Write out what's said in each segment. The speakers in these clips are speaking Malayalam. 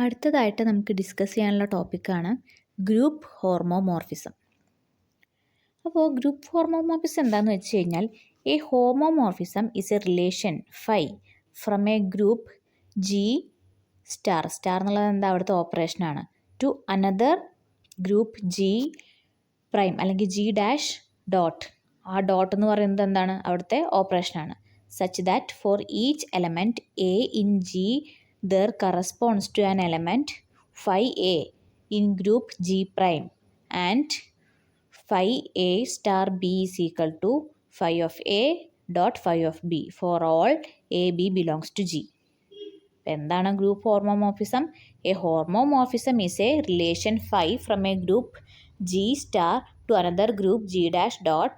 അടുത്തതായിട്ട് നമുക്ക് ഡിസ്കസ് ചെയ്യാനുള്ള ടോപ്പിക്കാണ് ഗ്രൂപ്പ് ഹോമോമോർഫിസം. അപ്പോൾ ഗ്രൂപ്പ് ഹോമോമോർഫിസം എന്താണെന്ന് വെച്ച് കഴിഞ്ഞാൽ a homomorphism is a relation phi from a group G star എന്നുള്ളത് എന്താ അവിടുത്തെ ഓപ്പറേഷനാണ് to another group G prime അല്ലെങ്കിൽ ജി ഡാഷ് ഡോട്ട്. ആ ഡോട്ട് എന്ന് പറയുന്നത് എന്താണ് അവിടുത്തെ ഓപ്പറേഷനാണ്. Such that for each element a in G there corresponds to an element phi a in group G prime and phi a star b is equal to phi of a dot phi of b for all a b belongs to G. എന്താണ് group homomorphism? A homomorphism is a relation phi from a group G star to another group G dash dot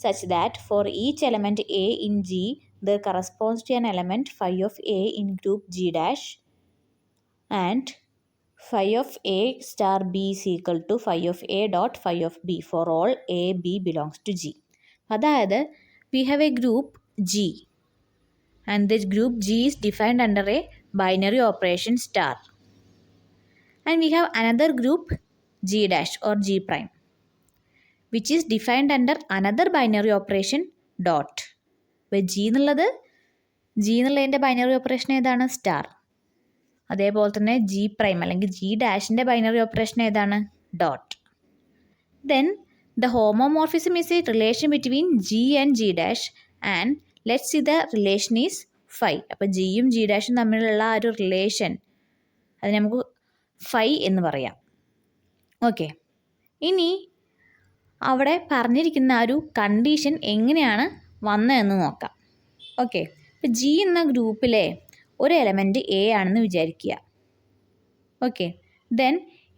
such that for each element A in G there corresponds to an element phi of A in group G dash and phi of A star B is equal to phi of A dot phi of B for all A B belongs to G. അതായത് we have a group G and this group G is defined under a binary operation star and we have another group G dash or G prime which is defined under another binary operation dot. അപ്പോൾ ജി എന്നുള്ളതിൻ്റെ ബൈനറി ഓപ്പറേഷൻ ഏതാണ്? സ്റ്റാർ. അതേപോലെ തന്നെ ജി പ്രൈം അല്ലെങ്കിൽ ജി ഡാഷിൻ്റെ ബൈനറി ഓപ്പറേഷൻ ഏതാണ്? Dot. Then the homomorphism is a relation between G and G dash and let's C the relation is phi. അപ്പോൾ ജിയും ജി ഡാഷും തമ്മിലുള്ള ആ ഒരു റിലേഷൻ അത് നമുക്ക് ഫൈ എന്ന് പറയാം. ഓക്കെ, ഇനി അവിടെ പറഞ്ഞിരിക്കുന്ന ആ ഒരു കണ്ടീഷൻ എങ്ങനെയാണ് വന്നതെന്ന് നോക്കാം. ഓക്കെ, ഇപ്പോൾ ജി എന്ന ഗ്രൂപ്പിലെ ഒരു എലമെൻറ്റ് എ ആണെന്ന് വിചാരിക്കുക. Okay, then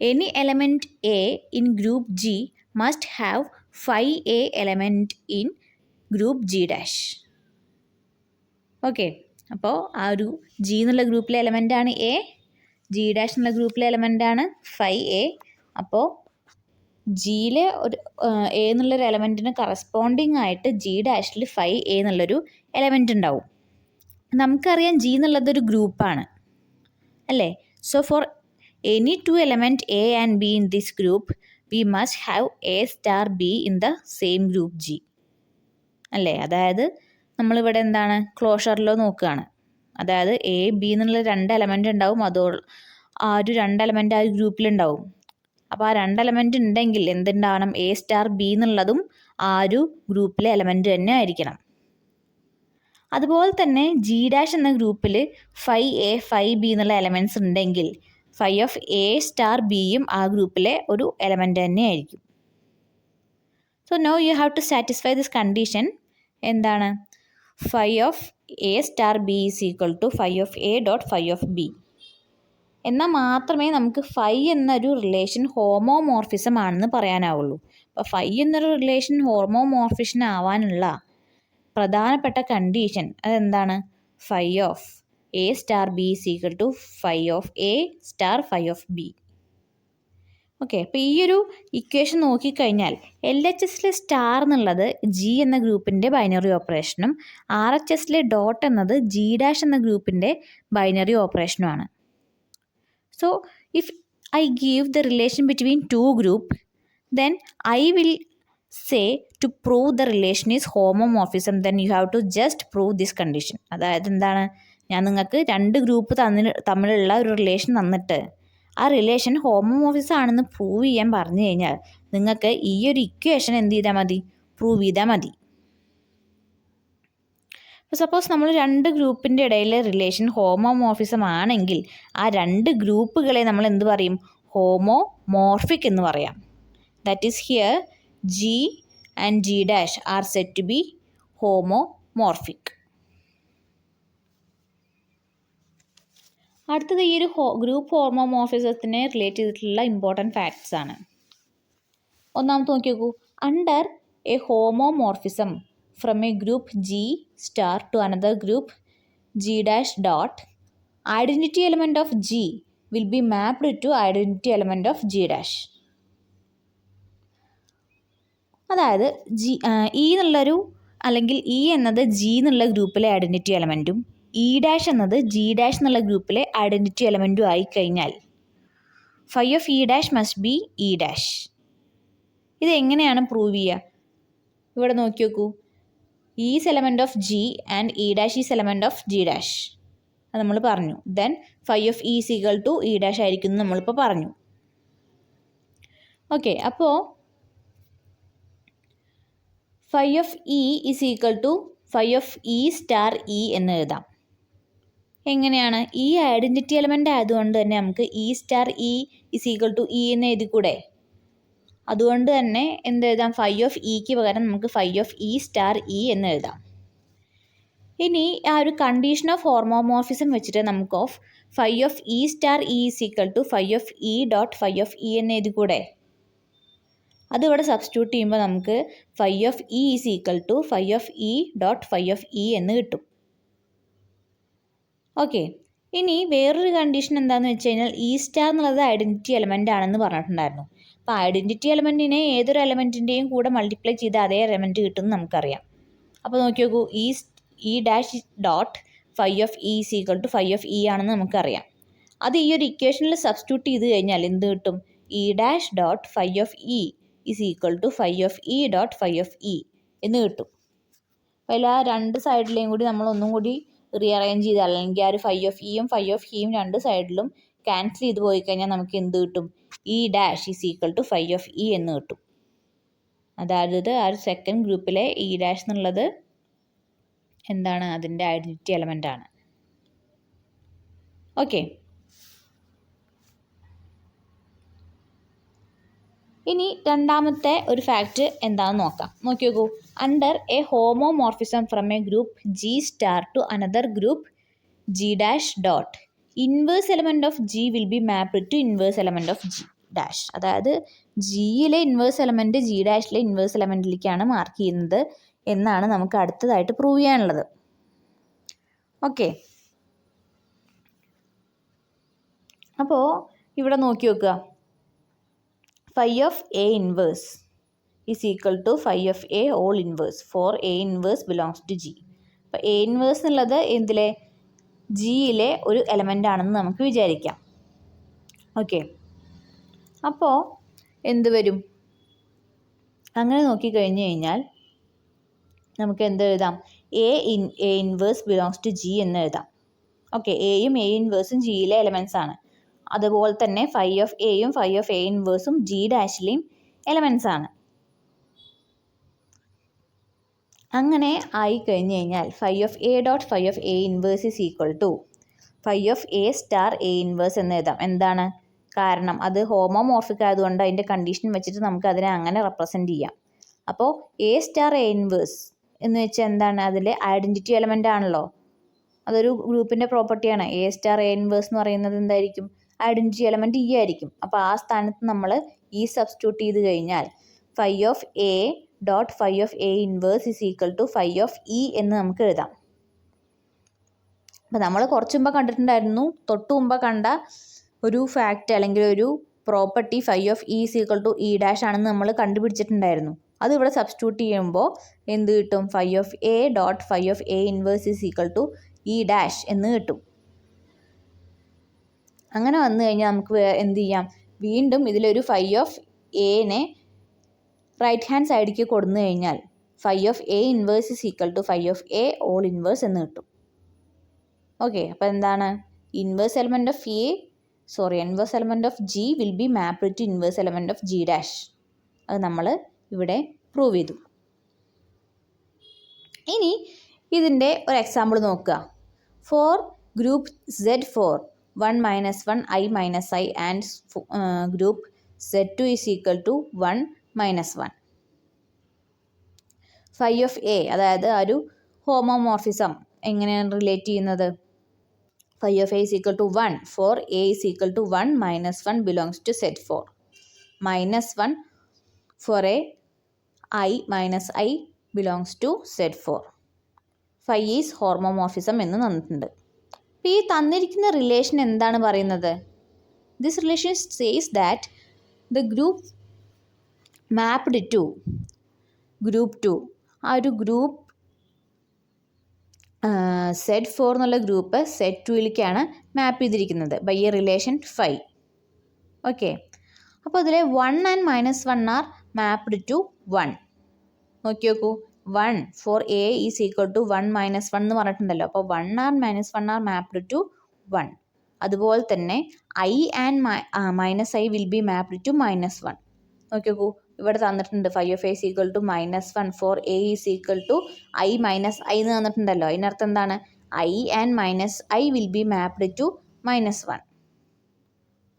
any element a in group G must have phi A element in group G dash. Okay, അപ്പോൾ ആ ഒരു ജി എന്നുള്ള ഗ്രൂപ്പിലെ എലമെൻറ്റാണ് എ, ജി ഡാഷ് എന്നുള്ള ഗ്രൂപ്പിലെ എലമെൻറ്റാണ് ഫൈ എ. അപ്പോൾ ജിയിലെ ഒരു എ എന്നുള്ളൊരു എലമെൻറ്റിന് കറസ്പോണ്ടിങ് ആയിട്ട് ജി ഡാഷിൽ ഫൈ എ എന്നുള്ളൊരു എലമെൻറ്റ് ഉണ്ടാവും. നമുക്കറിയാം ജി എന്നുള്ളതൊരു ഗ്രൂപ്പാണ് അല്ലേ. So for any two element A and be in this group we must have A star be in the same group G അല്ലേ. അതായത് നമ്മളിവിടെ എന്താണ് ക്ലോഷറിലോ നോക്കുകയാണ്. അതായത് എ ബി എന്നുള്ള രണ്ട് എലമെൻറ്റ് ഉണ്ടാവും, ആ ഒരു രണ്ട് എലമെൻറ്റ് ആ ഒരു ഗ്രൂപ്പിലുണ്ടാവും. അപ്പോൾ ആ രണ്ട് എലമെൻറ്റ് ഉണ്ടെങ്കിൽ എന്തുണ്ടാവണം? എ സ്റ്റാർ ബി എന്നുള്ളതും ആ ഒരു ഗ്രൂപ്പിലെ എലമെൻറ്റ് തന്നെ ആയിരിക്കണം. അതുപോലെ തന്നെ ജി ഡാഷ് എന്ന ഗ്രൂപ്പിൽ ഫൈ എ ഫൈ ബി എന്നുള്ള എലമെൻറ്റ്സ് ഉണ്ടെങ്കിൽ ഫൈ ഓഫ് എ സ്റ്റാർ ബിയും ആ ഗ്രൂപ്പിലെ ഒരു എലമെൻറ്റ് തന്നെ ആയിരിക്കും. So now you have to satisfy this condition. എന്താണ്? Phi of a star b is equal to phi of a dot phi of b. എന്നാൽ മാത്രമേ നമുക്ക് ഫൈ എന്നൊരു റിലേഷൻ ഹോമോമോർഫിസം ആണെന്ന് പറയാനാവുള്ളൂ. അപ്പോൾ ഫൈ എന്നൊരു റിലേഷൻ ഹോമോമോർഫിസം ആവാനുള്ള പ്രധാനപ്പെട്ട കണ്ടീഷൻ അതെന്താണ്? Phi of a star b is equal to phi of a star phi of b. Okay, അപ്പോൾ ഈ ഒരു ഇക്വേഷൻ നോക്കിക്കഴിഞ്ഞാൽ എൽ എച്ച് എസിലെ സ്റ്റാർ എന്നുള്ളത് ജി എന്ന ഗ്രൂപ്പിൻ്റെ ബൈനറി ഓപ്പറേഷനും ആർ എച്ച് എസിലെ ഡോട്ട് എന്നത് ജി ഡാഷ് എന്ന ഗ്രൂപ്പിൻ്റെ ബൈനറി ഓപ്പറേഷനുമാണ്. So if I give the relation between two groups, then I will say to prove the relation is homomorphism, then you have to just prove this condition. അതായത് എന്താണ്? ഞാൻ നിങ്ങൾക്ക് രണ്ട് ഗ്രൂപ്പ് തമ്മിലുള്ള ഒരു റിലേഷൻ തന്നിട്ട് ആ റിലേഷൻ ഹോമോമോർഫിസം ആണെന്ന് പ്രൂവ് ചെയ്യാൻ പറഞ്ഞു കഴിഞ്ഞാൽ നിങ്ങൾക്ക് ഈ ഒരു ഇക്വേഷൻ എന്ത് ചെയ്താൽ മതി? പ്രൂവ് ചെയ്താൽ മതി. ഇപ്പോൾ സപ്പോസ് നമ്മൾ രണ്ട് ഗ്രൂപ്പിൻ്റെ ഇടയിലെ റിലേഷൻ ഹോമോമോർഫിസം ആണെങ്കിൽ ആ രണ്ട് ഗ്രൂപ്പുകളെ നമ്മൾ എന്ത് പറയും? ഹോമോമോർഫിക് എന്ന് പറയാം. That is here G and G dash are set to be homomorphic. അടുത്തത് ഈ ഒരു ഗ്രൂപ്പ് ഹോമോമോർഫിസത്തിനെ റിലേറ്റ് ചെയ്തിട്ടുള്ള ഇമ്പോർട്ടൻറ്റ് ഫാക്ട്സ് ആണ്. ഒന്നാമത്തെ നോക്കി നോക്കൂ. Under a homomorphism from a group G star to another group G dash dot, identity element of G will be mapped to identity element of G dash. അതായത് ഇ എന്നുള്ളൊരു അല്ലെങ്കിൽ ഇ എന്നത് ജി എന്നുള്ള ഗ്രൂപ്പിലെ ഐഡൻറ്റിറ്റി എലമെൻറ്റും ഇ ഡാഷ് എന്നത് ജി ഡാഷ് എന്നുള്ള ഗ്രൂപ്പിലെ ഐഡൻറ്റിറ്റി എലമെൻറ്റും ആയിക്കഴിഞ്ഞാൽ phi of e dash must be e dash. ഇത് എങ്ങനെയാണ് പ്രൂവ് ചെയ്യുക? ഇവിടെ നോക്കി നോക്കൂ. E is element of G and e dash is element of G dash. അത് നമ്മൾ പറഞ്ഞു. Then phi of e is equal to e dash ആയിരിക്കും എന്ന് നമ്മളിപ്പോൾ പറഞ്ഞു. ഓക്കെ, അപ്പോൾ phi of e is equal to phi of e star e എന്ന് എഴുതാം. എങ്ങനെയാണ്? ഈ ഐഡൻറ്റിറ്റി എലമെൻ്റ് ആയതുകൊണ്ട് തന്നെ നമുക്ക് e star e is equal to e എന്ന് എഴുതിക്കൂടെ? അതുകൊണ്ട് തന്നെ എന്ത് എഴുതാം? ഫൈ ഓഫ് ഇക്ക് പകരം നമുക്ക് phi of e star e എന്ന് എഴുതാം. ഇനി ആ ഒരു കണ്ടീഷൻ ഓഫ് ഹോമോമോർഫിസം വെച്ചിട്ട് നമുക്ക് phi of e star e is equal to phi of e dot phi of e എന്ന് എഴുതിക്കൂടെ? അതിവിടെ സബ്സ്റ്റിറ്റ്യൂട്ട് ചെയ്യുമ്പോൾ നമുക്ക് phi of e is equal to phi of e dot phi of e എന്ന് കിട്ടും. ഓക്കെ, ഇനി വേറൊരു കണ്ടീഷൻ എന്താണെന്ന് വെച്ച് കഴിഞ്ഞാൽ ഇ സ്റ്റാർ എന്നുള്ളത് ഐഡൻറ്റിറ്റി എലമെൻ്റ് ആണെന്ന് പറഞ്ഞിട്ടുണ്ടായിരുന്നു. അപ്പോൾ ഐഡൻറ്റിറ്റി എലമെൻറ്റിനെ ഏതൊരു എലമെൻറ്റിൻ്റെയും കൂടെ മൾട്ടിപ്ലൈ ചെയ്ത് അതേ എലമെൻറ്റ് കിട്ടുമെന്ന് നമുക്കറിയാം. അപ്പോൾ നോക്കി നോക്കൂ, e dash dot phi of e is equal to phi of e ആണെന്ന് നമുക്കറിയാം. അത് ഈ ഒരു ഇക്വേഷനിൽ സബ്സ്റ്റിറ്റ്യൂട്ട് ചെയ്ത് കഴിഞ്ഞാൽ എന്ത് കിട്ടും? E dash dot phi of e is equal to phi of e dot phi of e എന്ന് കിട്ടും. അപ്പോൾ അതിൽ ആ രണ്ട് സൈഡിലെയും കൂടി നമ്മൾ ഒന്നും കൂടി റീഅറേഞ്ച് ചെയ്താൽ, അല്ലെങ്കിൽ ആ ഒരു ഫൈ ഓഫ് ഇയും രണ്ട് സൈഡിലും ക്യാൻസൽ ചെയ്ത് പോയി കഴിഞ്ഞാൽ നമുക്ക് എന്ത് കിട്ടും? E dash is equal to phi of e എന്ന് കിട്ടും. അതായത് ആ ഒരു സെക്കൻഡ് ഗ്രൂപ്പിലെ ഇ ഡാഷ് എന്നുള്ളത് എന്താണ്? അതിൻ്റെ ഐഡൻറ്റിറ്റി എലമെൻ്റ് ആണ്. ഓക്കെ, ഇനി രണ്ടാമത്തെ ഒരു ഫാക്റ്റ് എന്താണെന്ന് നോക്കാം. നോക്കി നോക്കൂ. Under a homomorphism from a group G star to another group G dash dot inverse element of G will be mapped to inverse element of G dash. അതായത് ജിയിലെ ഇൻവേഴ്സ് എലമെൻറ്റ് ജി ഡാഷിലെ ഇൻവേഴ്സ് എലമെൻറ്റിലേക്കാണ് മാർക്ക് ചെയ്യുന്നത് എന്നാണ് നമുക്ക് അടുത്തതായിട്ട് പ്രൂവ് ചെയ്യാനുള്ളത്. ഓക്കെ, അപ്പോൾ ഇവിടെ നോക്കി നോക്കുക. Phi of a inverse is equal to phi of a all inverse for a inverse belongs to G. അപ്പോൾ എ ഇൻവേഴ്സ് എന്നുള്ളത് എന്തിലെ? ജിയിലെ ഒരു എലമെൻ്റ് ആണെന്ന് നമുക്ക് വിചാരിക്കാം. ഓക്കെ, അപ്പോൾ എന്ത് വരും? അങ്ങനെ നോക്കിക്കഴിഞ്ഞ് കഴിഞ്ഞാൽ നമുക്ക് എന്ത് എഴുതാം? A inverse belongs to G എന്ന് എഴുതാം. ഓക്കെ, എയും എ ഇൻവേഴ്സും ജിയിലെ എലമെൻറ്റ്സ് ആണ്. അതുപോലെ തന്നെ ഫൈ ഓഫ് എയും ഫൈ ഓഫ് എ ഇൻവേഴ്സും ജി ഡാഷിലെയും എലമെൻറ്റ്സ് ആണ്. അങ്ങനെ ആയി കഴിഞ്ഞ് കഴിഞ്ഞാൽ phi of a dot phi of a inverse is equal to phi of a star a inverse എന്ന് എഴുതാം. എന്താണ് കാരണം? അത് ഹോമോമോർഫിക് ആയതുകൊണ്ട് അതിൻ്റെ കണ്ടീഷൻ വെച്ചിട്ട് നമുക്ക് അതിനെ അങ്ങനെ റെപ്രസെൻറ്റ് ചെയ്യാം. അപ്പോൾ എ സ്റ്റാർ എ ഇൻവേഴ്സ് എന്ന് വെച്ചാൽ എന്താണ്? അതിലെ ഐഡൻറ്റിറ്റി എലമെൻ്റ് ആണല്ലോ. അതൊരു ഗ്രൂപ്പിൻ്റെ പ്രോപ്പർട്ടിയാണ്. എ സ്റ്റാർ എ ഇൻവേഴ്സ് എന്ന് പറയുന്നത് എന്തായിരിക്കും? ഐഡൻറ്റിറ്റി എലമെൻറ്റ് ഇ ആയിരിക്കും. അപ്പോൾ ആ സ്ഥാനത്ത് നമ്മൾ ഇ സബ്സ്റ്റിറ്റ്യൂട്ട് ചെയ്ത് കഴിഞ്ഞാൽ phi of a dot phi of a inverse is equal to phi of e എന്ന് നമുക്ക് എഴുതാം. അപ്പോൾ നമ്മൾ കുറച്ച് മുമ്പ് കണ്ടിട്ടുണ്ടായിരുന്നു, തൊട്ട് മുമ്പ് കണ്ട ഒരു ഫാക്റ്റ് അല്ലെങ്കിൽ ഒരു property phi of e is equal to e dash ആണെന്ന് നമ്മൾ കണ്ടുപിടിച്ചിട്ടുണ്ടായിരുന്നു. അത് ഇവിടെ സബ്സ്റ്റിറ്റ്യൂട്ട് ചെയ്യുമ്പോൾ എന്ത് കിട്ടും? Phi of a dot phi of a inverse is equal to e dash എന്ന് കിട്ടും. അങ്ങനെ വന്നു കഴിഞ്ഞാൽ നമുക്ക് എന്ത് ചെയ്യാം? വീണ്ടും ഇതിലൊരു ഫൈ ഓഫ് എനെ റൈറ്റ് ഹാൻഡ് സൈഡിലേക്ക് കൊടുന്നു കഴിഞ്ഞാൽ phi of a inverse is equal to phi of a all inverse എന്ന് കിട്ടും. ഓക്കെ, അപ്പോൾ എന്താണ്? Inverse element of G will be mapped to inverse element of G dash. അത് നമ്മൾ ഇവിടെ പ്രൂവ് ചെയ്തു. ഇനി ഇതിൻ്റെ ഒരു എക്സാമ്പിൾ നോക്കുക. For group Z4 1 minus 1 I minus I and group Z2 is equal to 1 minus 1. Phi of a, അതായത് ആ ഒരു ഹോമോമോർഫിസം എങ്ങനെയാണ് റിലേറ്റ് ചെയ്യുന്നത്? Phi of a is equal to 1 for a is equal to 1 minus 1 belongs to Z4 minus 1 for a I minus I belongs to Z4. Phi is homomorphism എന്ന് തന്നിട്ടുണ്ട്. അപ്പോൾ ഈ തന്നിരിക്കുന്ന റിലേഷൻ എന്താണ് പറയുന്നത്? This relation says that the group mapped to group 2, ആ ഒരു ഗ്രൂപ്പ് Z4 എന്നുള്ള ഗ്രൂപ്പ് Z2ലേക്കാണ് മാപ്പ് ചെയ്തിരിക്കുന്നത് by a relation phi. Okay, അപ്പോൾ ഇതിൽ 1 ആൻഡ് -1 ആർ മാപ്ഡ് ടു 1. നോക്കി നോക്കൂ, 1 for a is equal to 1 -1 എന്ന് പറഞ്ഞിട്ടുണ്ടല്ലോ. അപ്പോൾ 1 ആൻഡ് -1 ആർ മാപ്ഡ് ടു 1. അതുപോലെ തന്നെ I and -i will be mapped to -1. നോക്കി നോക്കൂ, ഇവിടെ തന്നിട്ടുണ്ട് phi of a is equal to -1 for a is equal to i minus i എന്ന് തന്നിട്ടുണ്ടല്ലോ. അതിനർത്ഥം എന്താണ്? I and -i will be mapped to -1.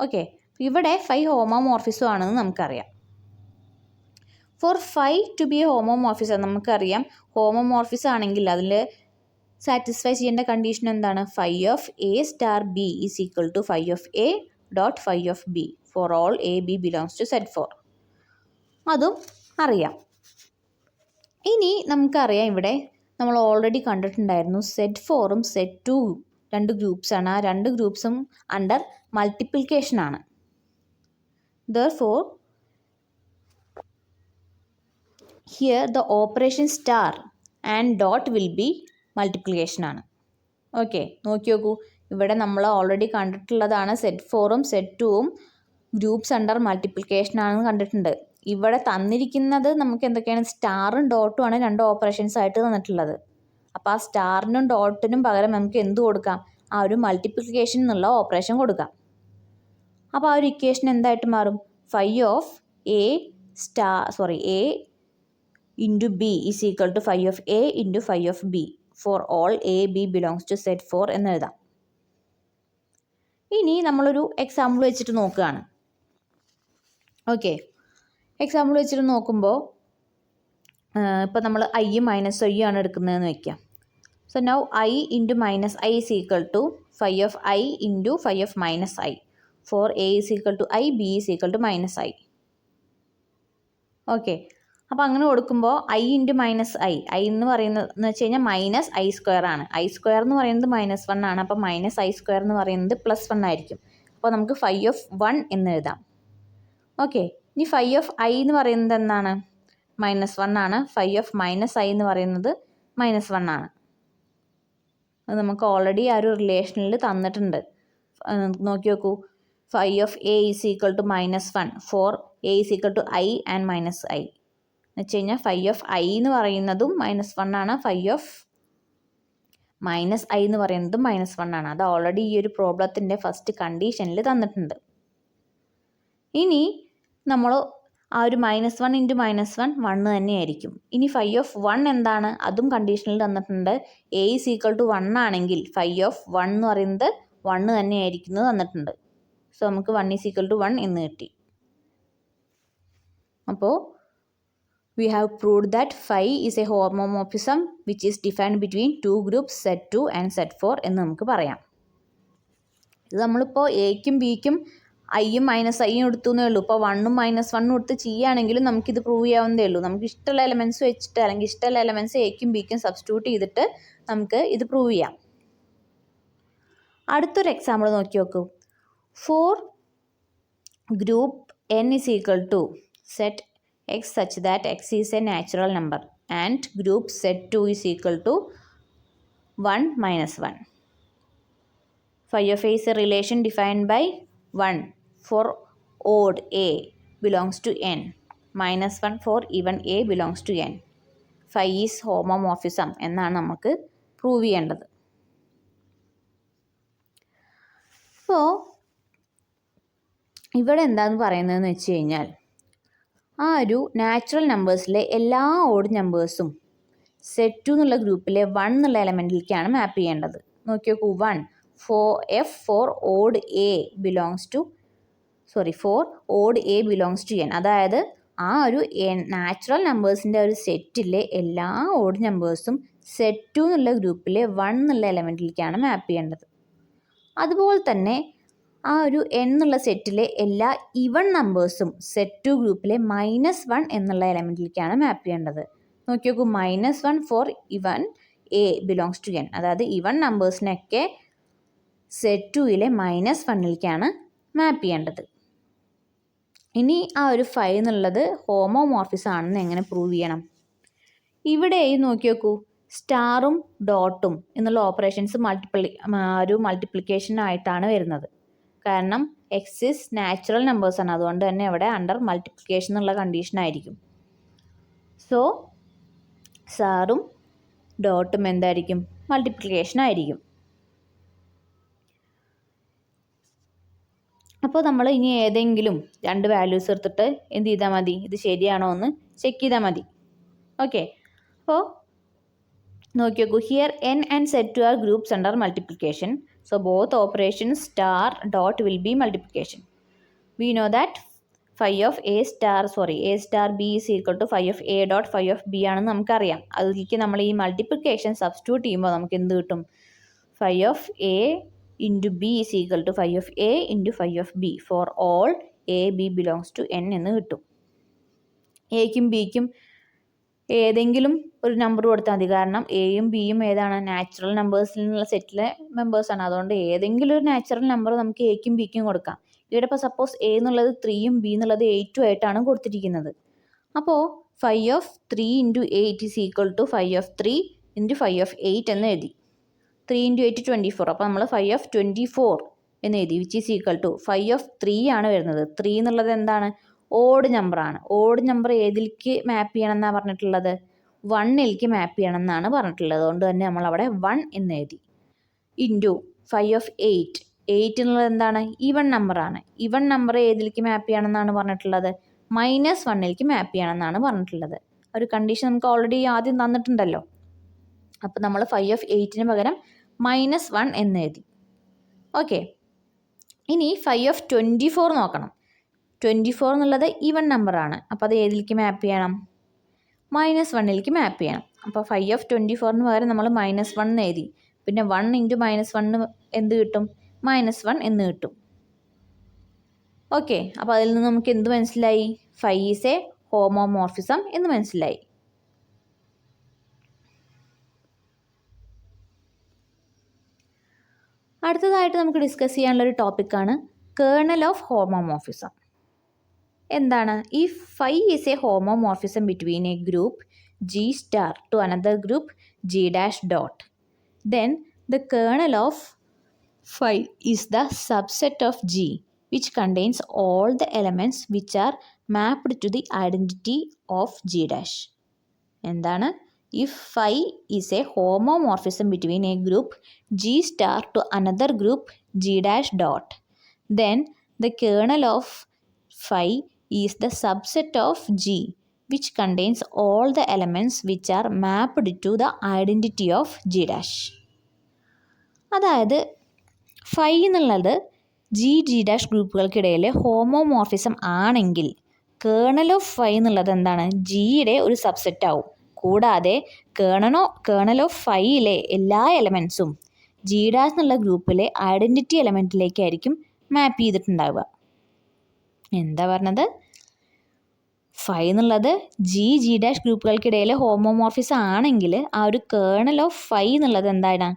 Okay, ഇവിടെ phi ഹോമോമോർഫിസം ആണെന്ന് നമുക്കറിയാം. For phi to be a homomorphism, നമുക്കറിയാം ഹോമോമോർഫിസം ആണെങ്കിൽ അതിൽ സാറ്റിസ്ഫൈ ചെയ്യേണ്ട കണ്ടീഷൻ എന്താണ്? phi of a star b is equal to phi of a dot phi of b for all a b belongs to Z4. അതും അറിയാം. ഇനി നമുക്കറിയാം, ഇവിടെ നമ്മൾ ഓൾറെഡി കണ്ടിട്ടുണ്ടായിരുന്നു Z4ഉം Z2 രണ്ട് ഗ്രൂപ്പ്സാണ്. ആ രണ്ട് ഗ്രൂപ്പ്സും അണ്ടർ മൾട്ടിപ്ലിക്കേഷൻ ആണ്. Therefore here the operation star and dot will be multiplication ആണ്. ഓക്കെ, നോക്കി നോക്കൂ, ഇവിടെ നമ്മൾ ഓൾറെഡി കണ്ടിട്ടുള്ളതാണ് Z4ഉം Z2ഉം ഗ്രൂപ്പ്സ് അണ്ടർ മൾട്ടിപ്ലിക്കേഷൻ ആണെന്ന് കണ്ടിട്ടുണ്ട്. ഇവിടെ തന്നിരിക്കുന്നത് നമുക്ക് എന്തൊക്കെയാണ്? സ്റ്റാറും ഡോട്ടും ആണ് രണ്ട് ഓപ്പറേഷൻസ് ആയിട്ട് തന്നിട്ടുള്ളത്. അപ്പോൾ ആ സ്റ്റാറിനും ഡോട്ടിനും പകരം നമുക്ക് എന്ത് കൊടുക്കാം? ആ ഒരു മൾട്ടിപ്ലിക്കേഷൻ എന്നുള്ള ഓപ്പറേഷൻ കൊടുക്കാം. അപ്പോൾ ആ ഒരു ഇക്വേഷൻ എന്തായിട്ട് മാറും? phi of a into b is equal to phi of a into phi of b for all a b belongs to Z4 എന്ന് എഴുതാം. ഇനി നമ്മളൊരു എക്സാമ്പിൾ വെച്ചിട്ട് നോക്കുകയാണ്. ഓക്കെ, എക്സാമ്പിൾ വെച്ചിട്ട് നോക്കുമ്പോൾ ഇപ്പോൾ നമ്മൾ ഐയും -i ആണ് എടുക്കുന്നതെന്ന് വയ്ക്കാം. So now i into -i is equal to phi of i into phi of -i for a is equal to i, b is equal to -i. Okay, അപ്പോൾ അങ്ങനെ കൊടുക്കുമ്പോൾ i into -i, i എന്ന് പറയുന്നത് എന്ന് വെച്ച് കഴിഞ്ഞാൽ -i² ആണ്. i² എന്ന് പറയുന്നത് -1 ആണ്. അപ്പോൾ -i² എന്ന് പറയുന്നത് +1 ആയിരിക്കും. അപ്പോൾ നമുക്ക് phi of 1 എന്ന് എഴുതാം. ഓക്കെ, ഇനി phi of i എന്ന് പറയുന്നത് എന്താണ്? -1 ആണ്. phi of -i എന്ന് പറയുന്നത് -1 ആണ്. അത് നമുക്ക് ഓൾറെഡി ആ ഒരു റിലേഷനിൽ തന്നിട്ടുണ്ട്. നോക്കി നോക്കൂ, phi of a is equal to -1 for a is equal to i and -i എന്ന് വെച്ച് കഴിഞ്ഞാൽ phi of i എന്ന് പറയുന്നതും -1 ആണ്. phi of -i എന്ന് പറയുന്നതും -1 ആണ്. അത് ഓൾറെഡി ഈ ഒരു പ്രോബ്ലത്തിൻ്റെ ഫസ്റ്റ് കണ്ടീഷനിൽ തന്നിട്ടുണ്ട്. ഇനി നമ്മൾ ആ ഒരു -1 ഇൻറ്റു -1 1 തന്നെയായിരിക്കും. ഇനി phi of 1 എന്താണ്? അതും കണ്ടീഷനിൽ തന്നിട്ടുണ്ട്. a is equal to 1 ആണെങ്കിൽ phi of 1 എന്ന് പറയുന്നത് 1 തന്നെയായിരിക്കുന്നത് തന്നിട്ടുണ്ട്. സോ നമുക്ക് 1 is equal to 1 എന്ന് കിട്ടി. അപ്പോൾ we have proved that phi is a homomorphism which is defined between two groups Z2 and Z4 എന്ന് നമുക്ക് പറയാം. ഇത് നമ്മളിപ്പോൾ എക്കും ബിക്കും ഐയും -iയും എടുത്തു എന്നേ ഉള്ളൂ. ഇപ്പോൾ 1ഉം -1ഉം എടുത്ത് ചെയ്യുകയാണെങ്കിലും നമുക്കിത് പ്രൂവ് ചെയ്യാവുന്നതേ ഉള്ളൂ. നമുക്ക് ഇഷ്ടമുള്ള എലമെൻറ്റ്സ് വെച്ചിട്ട് അല്ലെങ്കിൽ ഇഷ്ടമുള്ള എലമെൻറ്റ്സ് എക്കും ബിക്കും സബ്സ്റ്റിറ്റ്യൂട്ട് ചെയ്തിട്ട് നമുക്ക് ഇത് പ്രൂവ് ചെയ്യാം. അടുത്തൊരു എക്സാമ്പിൾ നോക്കി നോക്കൂ. For group n is equal to set x such that x is a natural number and group Z2 is equal to 1 -1. Phi of a is a relation defined by 1 for odd a belongs to n, -1 for even a belongs to n. Phi is homomorphism എന്നാണ് നമുക്ക് പ്രൂവ് ചെയ്യേണ്ടത്. അപ്പോൾ ഇവിടെ എന്താണെന്ന് പറയുന്നതെന്ന് വെച്ച് കഴിഞ്ഞാൽ, ആ ഒരു നാച്ചുറൽ നമ്പേഴ്സിലെ എല്ലാ ഓഡ് നമ്പേഴ്സും Z2 എന്നുള്ള ഗ്രൂപ്പിലെ 1 എന്നുള്ള എലമെൻറ്റിലേക്കാണ് മാപ്പ് ചെയ്യേണ്ടത്. നോക്കി നോക്കൂ, 1 for odd a belongs to n. അതായത് ആ ഒരു നാച്ചുറൽ നമ്പേഴ്സിൻ്റെ ഒരു സെറ്റിലെ എല്ലാ ഓഡ് നമ്പേഴ്സും Z2 എന്നുള്ള ഗ്രൂപ്പിലെ 1 എന്നുള്ള എലമെൻറ്റിലേക്കാണ് മാപ്പ് ചെയ്യേണ്ടത്. അതുപോലെ തന്നെ ആ ഒരു n എന്നുള്ള സെറ്റിലെ എല്ലാ ഇവൺ നമ്പേഴ്സും Z2 ഗ്രൂപ്പിലെ -1 എന്നുള്ള എലമെൻറ്റിലേക്കാണ് മാപ്പ് ചെയ്യേണ്ടത്. നോക്കി നോക്കൂ, -1 for even a belongs to n. അതായത് ഇവൺ നമ്പേഴ്സിനൊക്കെ Z2യിലെ -1ലേക്കാണ് മാപ്പ് ചെയ്യേണ്ടത്. ഇനി ആ ഒരു phi എന്നുള്ളത് ഹോമോമോർഫിസം ആണെന്ന് എങ്ങനെ പ്രൂവ് ചെയ്യണം? ഇവിടെ നോക്കി നോക്കൂ, സ്റ്റാറും ഡോട്ടും എന്നുള്ള ഓപ്പറേഷൻസ് മൾട്ടിപ്ലിക്കേഷൻ ആയിട്ടാണ് വരുന്നത്. കാരണം എക്സ് ഇസ് നാച്ചുറൽ നമ്പേഴ്സാണ്, അതുകൊണ്ട് തന്നെ ഇവിടെ അണ്ടർ മൾട്ടിപ്ലിക്കേഷൻ എന്നുള്ള കണ്ടീഷൻ ആയിരിക്കും. സോ സാറും ഡോട്ടും എന്തായിരിക്കും? മൾട്ടിപ്ലിക്കേഷൻ ആയിരിക്കും. അപ്പോൾ നമ്മൾ ഇനി ഏതെങ്കിലും 2 വാല്യൂസ് എടുത്തിട്ട് എന്ത് ചെയ്താൽ മതി? ഇത് ശരിയാണോ എന്ന് ചെക്ക് ചെയ്താൽ മതി. ഓക്കെ, അപ്പോൾ നോക്കി നോക്കൂ. Here N and zed two are groups under multiplication. So both operations star dot will be multiplication. We know that phi of a star b is equal to phi of a dot phi of b ആണെന്ന് നമുക്കറിയാം. അതിലേക്ക് നമ്മൾ ഈ മൾട്ടിപ്ലിക്കേഷൻ സബ്സ്റ്റിറ്റ്യൂട്ട് ചെയ്യുമ്പോൾ നമുക്ക് എന്ത് കിട്ടും? phi of a into b is equal to phi of a into phi of b for all a b belongs to n എന്ന് കിട്ടും. എക്കും ബിക്കും ഏതെങ്കിലും ഒരു നമ്പർ കൊടുത്താൽ മതി. കാരണം എയും ബിയും ഏതാണ്? നാച്ചുറൽ നമ്പേഴ്സിൽ നിന്നുള്ള സെറ്റിലെ മെമ്പേഴ്സാണ്. അതുകൊണ്ട് ഏതെങ്കിലും ഒരു നാച്ചുറൽ നമ്പർ നമുക്ക് എക്കും ബിക്കും കൊടുക്കാം. ഇവിടെ ഇപ്പോൾ സപ്പോസ് എ എന്നുള്ളത് 3യും ബി എന്നുള്ളത് 8ഉം ആയിട്ടാണ് കൊടുത്തിരിക്കുന്നത്. അപ്പോൾ phi of 3 into 8 is equal to phi of 3 into phi of 8 എന്ന് എഴുതി. 3 into 8 24. അപ്പോൾ നമ്മൾ phi of 24 എന്ന് എഴുതി, which is equal to phi of 3 ആണ് വരുന്നത്. 3 എന്നുള്ളത് എന്താണ്? ഓഡ് നമ്പറാണ്. ഓഡ് നമ്പർ ഏതിലേക്ക് മാപ്പ് ചെയ്യണം എന്നാണ് പറഞ്ഞിട്ടുള്ളത്? 1ലേക്ക് മാപ്പ് ചെയ്യണം എന്നാണ് പറഞ്ഞിട്ടുള്ളത്. അതുകൊണ്ട് തന്നെ നമ്മൾ അവിടെ 1 എന്ന് എഴുതി. Into phi of 8. 8 എന്നുള്ളത് എന്താണ്? ഈവൺ നമ്പറാണ്. ഈവൺ നമ്പർ ഏതിലേക്ക് മാപ്പ് ചെയ്യണം എന്നാണ് പറഞ്ഞിട്ടുള്ളത്? -1ലേക്ക് മാപ്പ് ചെയ്യണം എന്നാണ് പറഞ്ഞിട്ടുള്ളത്. ഒരു കണ്ടീഷൻ നമുക്ക് ഓൾറെഡി ആദ്യം തന്നിട്ടുണ്ടല്ലോ. അപ്പോൾ നമ്മൾ phi of 8ന് പകരം -1 എന്ന് എഴുതി. ഓക്കെ, ഇനി phi of 24 നോക്കണം. 24 എന്നുള്ളത് ഈവൺ നമ്പറാണ്. അപ്പോൾ അത് ഏതിലേക്ക് മാപ്പ് ചെയ്യണം? -1ലേക്ക് മാപ്പ് ചെയ്യണം. അപ്പോൾ phi of 24ന് പകരം നമ്മൾ -1 എന്ന് എഴുതി. പിന്നെ 1 ഇൻറ്റു -1 എന്ത് കിട്ടും? -1 എന്ന് കിട്ടും. ഓക്കെ, അപ്പോൾ അതിൽ നിന്ന് നമുക്ക് എന്ത് മനസ്സിലായി? phi ഈസ് എ ഹോമോമോർഫിസം എന്ന് മനസ്സിലായി. അടുത്തതായിട്ട് നമുക്ക് ഡിസ്കസ് ചെയ്യാനുള്ളൊരു ടോപ്പിക്കാണ് കേർണൽ ഓഫ് ഹോമോമോർഫിസം. എന്താണ്? If phi is A homomorphism between A group G star to another group G dash dot, then the kernel of phi is the subset of G which contains all the elements which are mapped to the identity of G dash. എന്താണ്? If phi is a homomorphism between a group G star to another group G dash dot, then the kernel of phi is the subset of G which contains all the elements which are mapped to the identity of G dash. അതായത് phi എന്നുള്ളത് G ഡാഷ് ഗ്രൂപ്പുകൾക്കിടയിലെ ഹോമോമോർഫിസം ആണെങ്കിൽ കേർണൽ ഓഫ് phi എന്നുള്ളത് എന്താണ്? ജിയുടെ ഒരു സബ്സെറ്റ് ആവും. കൂടാതെ കേർണൽ ഓഫ് phiയിലെ എല്ലാ എലമെൻസും G ഡാഷ് എന്നുള്ള ഗ്രൂപ്പിലെ ഐഡൻറ്റിറ്റി എലമെൻറ്റിലേക്കായിരിക്കും മാപ്പ് ചെയ്തിട്ടുണ്ടാവുക. എന്താ പറഞ്ഞത്? phi എന്നുള്ളത് G ഡാഷ് ഗ്രൂപ്പുകൾക്കിടയിലെ ഹോമോമോർഫിസം ആണെങ്കിൽ ആ ഒരു കേർണൽ ഓഫ് phi എന്നുള്ളത് എന്താണ്?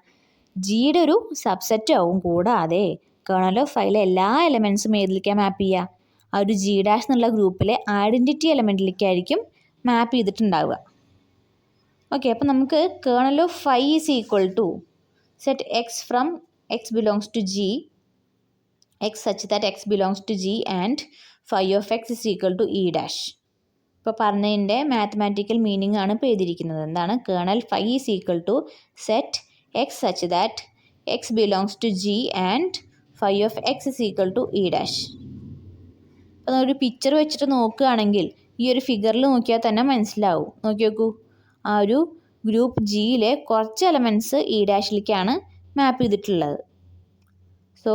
ജിയുടെ ഒരു സബ്സെറ്റ് ആവും. കൂടാതെ കേർണൽ ഓഫ് phiയിലെ എല്ലാ എലമെൻസും ഏതിലേക്കാണ് മാപ്പ് ചെയ്യുക? ആ ഒരു G ഡാഷ് എന്നുള്ള ഗ്രൂപ്പിലെ ഐഡൻറ്റിറ്റി എലമെൻറ്റിലേക്കായിരിക്കും മാപ്പ് ചെയ്തിട്ടുണ്ടാവുക. ഓക്കെ, അപ്പോൾ നമുക്ക് kernel of phi is equal to set x from x belongs to G, x such that x belongs to G and phi of x is equal to e dash. ഇപ്പോൾ പറഞ്ഞതിൻ്റെ മാത്തമാറ്റിക്കൽ മീനിങ് ആണ് ഇപ്പോൾ എഴുതിയിരിക്കുന്നത്. എന്താണ്? Kernel phi is equal to set x such that x belongs to G and phi of x is equal to e dash. അപ്പോൾ ഒരു പിക്ചർ വെച്ചിട്ട് നോക്കുകയാണെങ്കിൽ ഈ ഒരു ഫിഗറിൽ നോക്കിയാൽ തന്നെ മനസ്സിലാവും. നോക്കി നോക്കൂ, ആ ഒരു ഗ്രൂപ്പ് ജിയിലെ കുറച്ച് എലമെൻറ്റ്സ് ഇ ഡാഷിലേക്കാണ് മാപ്പ് ചെയ്തിട്ടുള്ളത്. സോ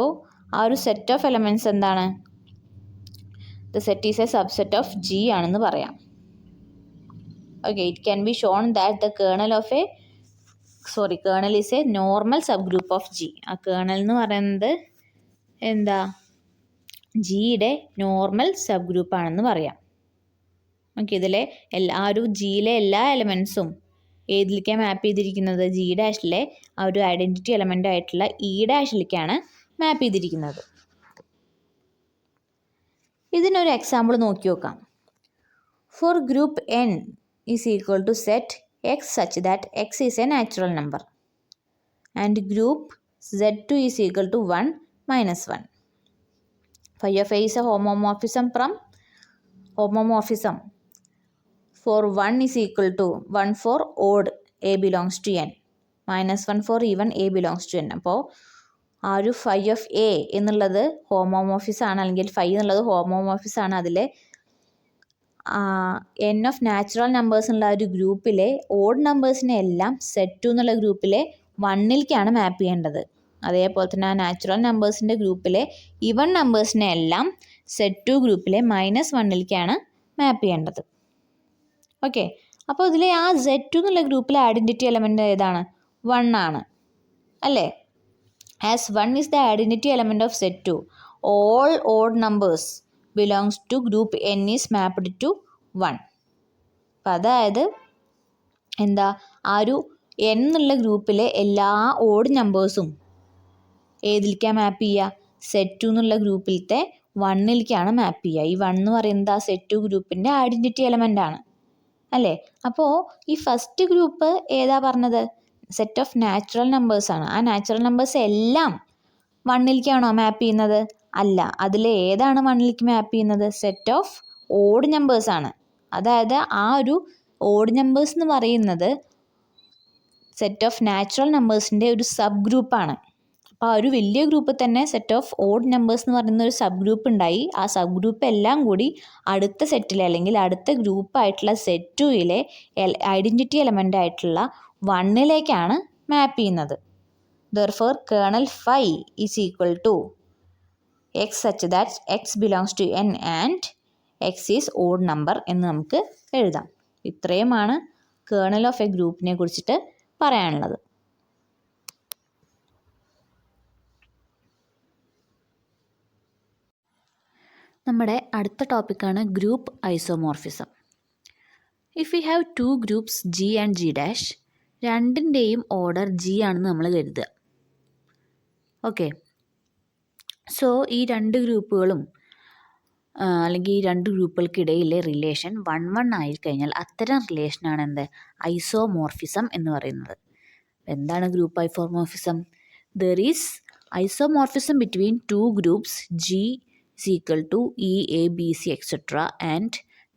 ആ ഒരു സെറ്റ് ഓഫ് എലമെൻറ്റ്സ് എന്താണ്? The set is A subset of G ആണെന്ന് പറയാം. Okay, it can be shown that the kernel is A normal sub group of G. ആ കേർണൽ എന്ന് പറയുന്നത് എന്താ? ജിയുടെ നോർമൽ സബ് ഗ്രൂപ്പ് ആണെന്ന് പറയാം. ഓക്കെ, ഇതിലെ ജിയിലെ എല്ലാ എലമെൻസും ഏതിലേക്കാണ് മാപ്പ് ചെയ്തിരിക്കുന്നത്? ജി ഡാഷിലെ ആ ഒരു ഐഡൻറ്റിറ്റി എലമെൻ്റ് ആയിട്ടുള്ള ഇ ഡാഷിലേക്കാണ് മാപ്പ് ചെയ്തിരിക്കുന്നത്. ഇതിനൊരു എക്സാമ്പിൾ നോക്കി നോക്കാം. For group N is equal to set x such that x is a natural number and group Z2 is equal to 1 - 1. Phi of A is a homomorphism for 1 is equal to 1 for odd A belongs to N, -1 for even A belongs to N. അപ്പോൾ ആ ഒരു ഫൈ ഓഫ് എ എന്നുള്ളത് ഹോമോമോർഫിസ് ആണ്, അല്ലെങ്കിൽ ഫൈ എന്നുള്ളത് ഹോമോമോർഫിസ് ആണ്. അതിൽ എൻ ഓഫ് നാച്ചുറൽ നമ്പേഴ്സ് എന്നുള്ള ഒരു ഗ്രൂപ്പിലെ ഓഡ് നമ്പേഴ്സിനെ എല്ലാം സെറ്റ് 2 എന്നുള്ള ഗ്രൂപ്പിലെ 1ലേക്കാണ് മാപ്പ് ചെയ്യേണ്ടത്. അതേപോലെ തന്നെ ആ നാച്ചുറൽ നമ്പേഴ്സിൻ്റെ ഗ്രൂപ്പിലെ ഇവൺ നമ്പേഴ്സിനെ എല്ലാം സെറ്റ് 2 ഗ്രൂപ്പിലെ -1ലേക്കാണ് മാപ്പ് ചെയ്യേണ്ടത്. ഓക്കെ, അപ്പോൾ ഇതിൽ ആ Z2 എന്നുള്ള ഗ്രൂപ്പിലെ ഐഡൻറ്റിറ്റി എലമെൻ്റ് ഏതാണ്? 1 ആണ് അല്ലേ? As 1 is the identity element of Z2, all odd numbers belongs to group N is mapped to 1. അപ്പം അതായത് എന്താ, ആ ഒരു N എന്നുള്ള ഗ്രൂപ്പിലെ എല്ലാ ഓഡ് നമ്പേഴ്സും ഏതിലേക്കാണ് മാപ്പ് ചെയ്യുക? Z2 എന്നുള്ള ഗ്രൂപ്പിലത്തെ 1ലേക്കാണ് മാപ്പ് ചെയ്യുക. ഈ 1 എന്ന് പറയുന്നത് ആ Z2 ഗ്രൂപ്പിൻ്റെ ഐഡൻറ്റിറ്റി എലമെൻ്റ് ആണ് അല്ലേ? അപ്പോൾ ഈ ഫസ്റ്റ് ഗ്രൂപ്പ് ഏതാ പറഞ്ഞത്? സെറ്റ് ഓഫ് നാച്ചുറൽ നമ്പേഴ്സ് ആണ്. ആ നാച്ചുറൽ നമ്പേഴ്സ് എല്ലാം 1ലേക്കാണോ മാപ്പ് ചെയ്യുന്നത്? അല്ല. അതിൽ ഏതാണ് 1ലേക്ക് മാപ്പ് ചെയ്യുന്നത്? സെറ്റ് ഓഫ് ഓഡ് നമ്പേഴ്സ് ആണ്. അതായത് ആ ഒരു ഓഡ് നമ്പേഴ്സ് എന്ന് പറയുന്നത് സെറ്റ് ഓഫ് നാച്ചുറൽ നമ്പേഴ്സിൻ്റെ ഒരു സബ് ഗ്രൂപ്പാണ്. അപ്പോൾ ആ ഒരു വലിയ ഗ്രൂപ്പ് തന്നെ സെറ്റ് ഓഫ് ഓഡ് നമ്പേഴ്സ് എന്ന് പറയുന്ന ഒരു സബ് ഗ്രൂപ്പ് ഉണ്ടായി. ആ സബ് ഗ്രൂപ്പ് എല്ലാം കൂടി അടുത്ത സെറ്റിലെ അല്ലെങ്കിൽ അടുത്ത ഗ്രൂപ്പായിട്ടുള്ള Z2യിലെ ഐഡൻറ്റിറ്റി എലമെൻ്റ് ആയിട്ടുള്ള 1ലേക്കാണ് മാപ്പ് ചെയ്യുന്നത്. Therefore, kernel phi is equal to x such that x belongs to n and x is odd number എന്ന് നമുക്ക് എഴുതാം. ഇത്രയുമാണ് കേർണൽ ഓഫ് എ ഗ്രൂപ്പിനെ കുറിച്ചിട്ട് പറയാനുള്ളത്. നമ്മുടെ അടുത്ത ടോപ്പിക്കാണ് group isomorphism. If we have 2 groups G and G', രണ്ടിൻ്റെയും ഓർഡർ G ആണെന്ന് നമ്മൾ കരുതുക. ഓക്കെ, സോ ഈ രണ്ട് ഗ്രൂപ്പുകളും അല്ലെങ്കിൽ ഈ രണ്ട് ഗ്രൂപ്പുകൾക്കിടയിലെ റിലേഷൻ 1:1 ആയിക്കഴിഞ്ഞാൽ അത്തരം റിലേഷനാണ് എന്ത്? ഐസോമോർഫിസം എന്ന് പറയുന്നത്. എന്താണ് group isomorphism? There is isomorphism between 2 groups G is equal to E, A, B, C, etc. and